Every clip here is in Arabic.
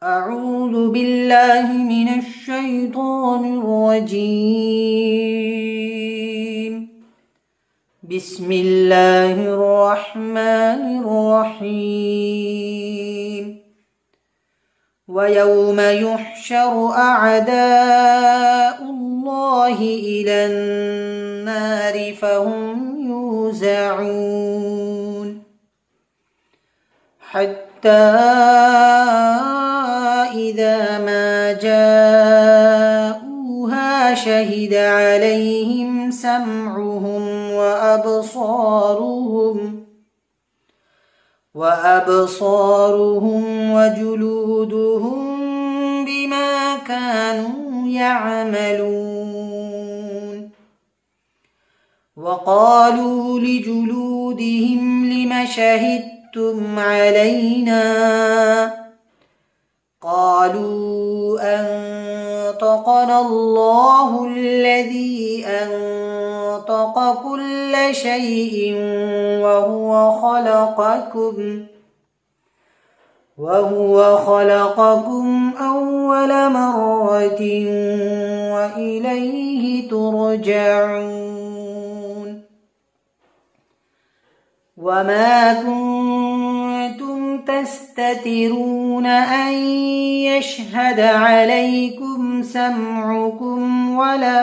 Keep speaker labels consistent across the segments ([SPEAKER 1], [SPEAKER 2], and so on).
[SPEAKER 1] أعوذ بالله من الشيطان الرجيم. بسم الله الرحمن الرحيم. ويوم يحشر أعداء الله إلى النار فهم يوزعون حتى إذا ما جاءوها شهد عليهم سمعهم وأبصارهم وجلودهم بما كانوا يعملون. وقالوا لجلودهم لم شهدتم علينا؟ قالوا أنطقنا الله الذي أنطق كل شيء وهو خلقكم أول مرة وإليه ترجعون. وما كنتم تستترون أن يشهد عليكم سمعكم ولا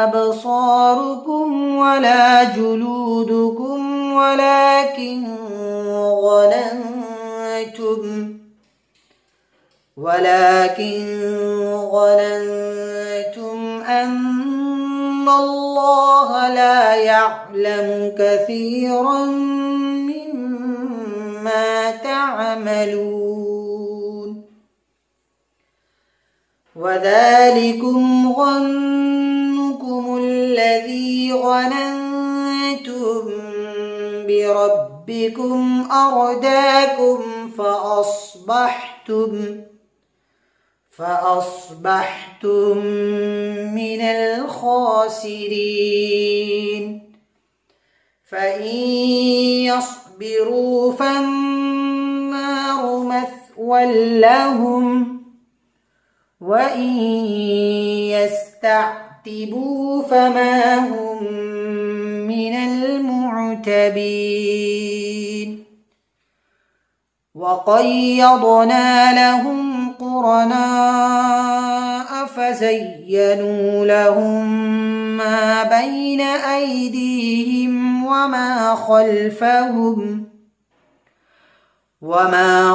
[SPEAKER 1] أبصاركم ولا جلودكم ولكن ظننتم أن الله لا يعلم كثيرا مما تعملون. وذلكم ظنكم الذي ظننتم بربكم أرداكم فأصبحتم من الخاسرين. فإن يصبروا فالنار مثوى لهم وإن يستعتبوا فما هم من المعتبين. وقيضنا لهم قرناء فزينوا لهم ما بين أيديهم وما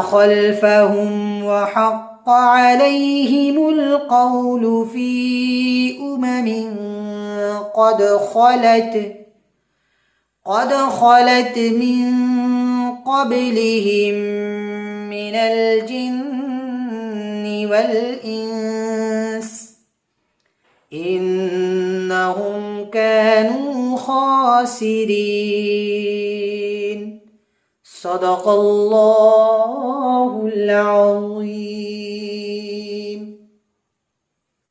[SPEAKER 1] خلفهم وحق عليهم القول في قد خلت من قبلهم من الجن والإنس إنهم كانوا خاسرين. صدق الله العظيم.